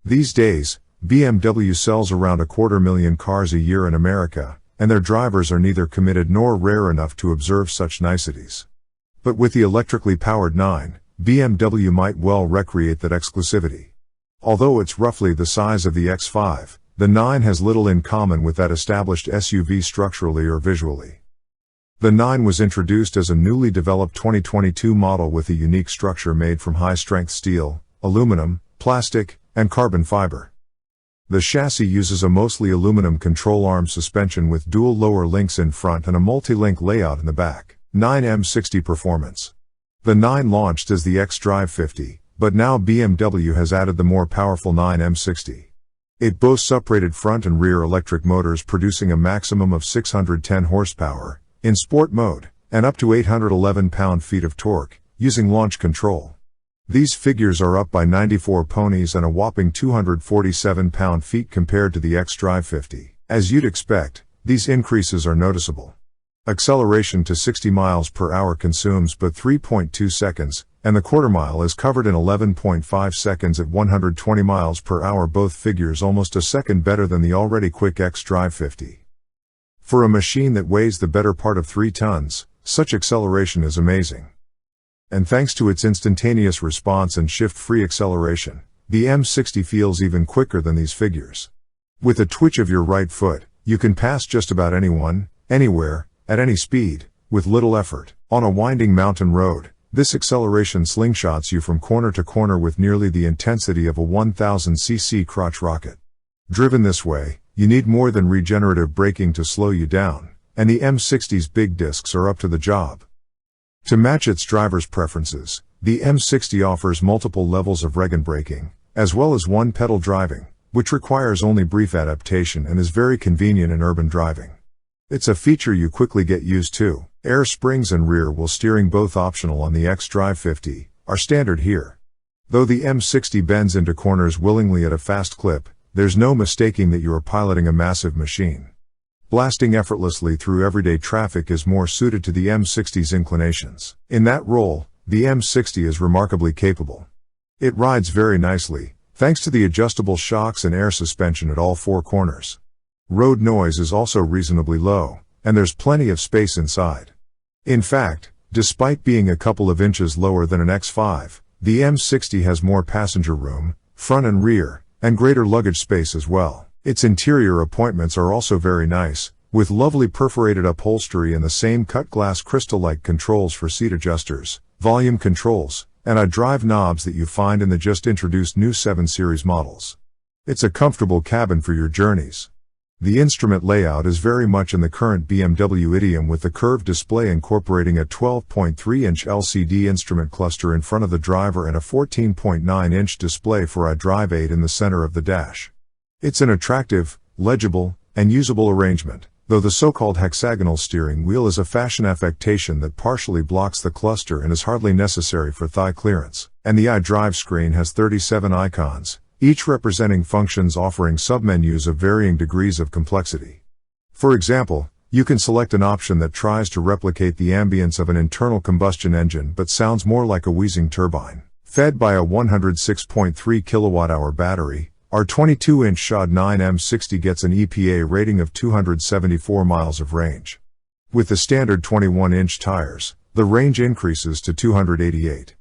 These days, BMW sells around 250,000 cars a year in America, and their drivers are neither committed nor rare enough to observe such niceties. But with the electrically powered 9, BMW might well recreate that exclusivity. Although it's roughly the size of the X5, the 9 has little in common with that established SUV structurally or visually. The 9 was introduced as a newly developed 2022 model with a unique structure made from high-strength steel, aluminum, plastic, and carbon fiber. The chassis uses a mostly aluminum control arm suspension with dual lower links in front and a multi-link layout in the back. 9 M60 Performance. The 9 launched as the xDrive 50, but now BMW has added the more powerful 9 M60. It boasts uprated front and rear electric motors producing a maximum of 610 horsepower, in sport mode, and up to 811 pound-feet of torque, using launch control. These figures are up by 94 ponies and a whopping 247 pound-feet compared to the xDrive 50. As you'd expect, these increases are noticeable. Acceleration to 60 miles per hour consumes but 3.2 seconds, and the quarter mile is covered in 11.5 seconds at 120 miles per hour, both figures almost a second better than the already quick xDrive 50. For a machine that weighs the better part of 3 tons, such acceleration is amazing. And thanks to its instantaneous response and shift-free acceleration, the M60 feels even quicker than these figures. With a twitch of your right foot, you can pass just about anyone, anywhere, at any speed, with little effort. On a winding mountain road, this acceleration slingshots you from corner to corner with nearly the intensity of a 1000cc crotch rocket. Driven this way, you need more than regenerative braking to slow you down, and the M60's big discs are up to the job. To match its driver's preferences, the M60 offers multiple levels of reg and braking, as well as one-pedal driving, which requires only brief adaptation and is very convenient in urban driving. It's a feature you quickly get used to. Air springs and rear wheel steering, both optional on the xDrive 50, are standard here. Though the M60 bends into corners willingly at a fast clip, there's no mistaking that you are piloting a massive machine. Blasting effortlessly through everyday traffic is more suited to the M60's inclinations. In that role, the M60 is remarkably capable. It rides very nicely, thanks to the adjustable shocks and air suspension at all 4 corners. Road noise is also reasonably low, and there's plenty of space inside. In fact, despite being a couple of inches lower than an X5, the M60 has more passenger room, front and rear, and greater luggage space as well. Its interior appointments are also very nice, with lovely perforated upholstery and the same cut glass crystal-like controls for seat adjusters, volume controls, and iDrive knobs that you find in the just introduced new 7 Series models. It's a comfortable cabin for your journeys. The instrument layout is very much in the current BMW idiom, with the curved display incorporating a 12.3-inch LCD instrument cluster in front of the driver and a 14.9-inch display for iDrive 8 in the center of the dash. It's an attractive, legible, and usable arrangement, though the so-called hexagonal steering wheel is a fashion affectation that partially blocks the cluster and is hardly necessary for thigh clearance. And the iDrive screen has 37 icons, each representing functions offering submenus of varying degrees of complexity. For example, you can select an option that tries to replicate the ambience of an internal combustion engine but sounds more like a wheezing turbine. Fed by a 106.3 kWh battery, our 22-inch SHOD 9 M60 gets an EPA rating of 274 miles of range. With the standard 21-inch tires, the range increases to 288.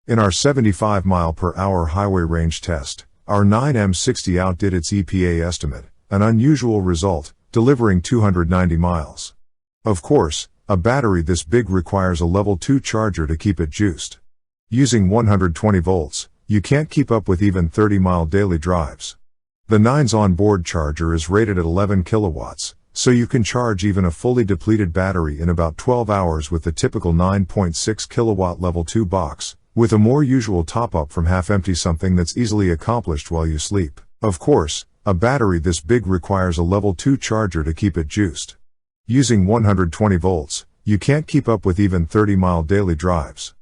In our 75 mile/hour highway range test, our 9 M60 outdid its EPA estimate, an unusual result, delivering 290 miles. Of course, a battery this big requires a level 2 charger to keep it juiced. Using 120 volts, you can't keep up with even 30-mile daily drives. The 9's onboard charger is rated at 11 kilowatts, so you can charge even a fully depleted battery in about 12 hours with the typical 9.6 kilowatt level 2 box, with a more usual top-up from half-empty, something that's easily accomplished while you sleep. Of course, a battery this big requires a level 2 charger to keep it juiced. Using 120 volts, you can't keep up with even 30-mile daily drives.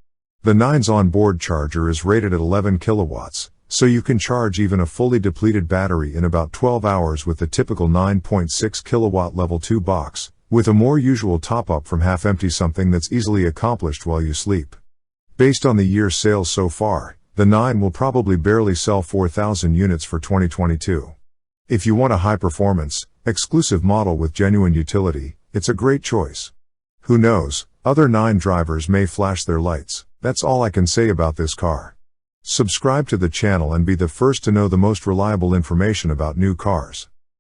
The 9's onboard charger is rated at 11 kilowatts, so you can charge even a fully depleted battery in about 12 hours with the typical 9.6 kilowatt level 2 box, with a more usual top-up from half-empty, something that's easily accomplished while you sleep. Based on the year's sales so far, The 9 will probably barely sell 4,000 units for 2022. If you want a high-performance, exclusive model with genuine utility, it's a great choice. Who knows, other 9 drivers may flash their lights. That's all I can say about this car. Subscribe to the channel and be the first to know the most reliable information about new cars.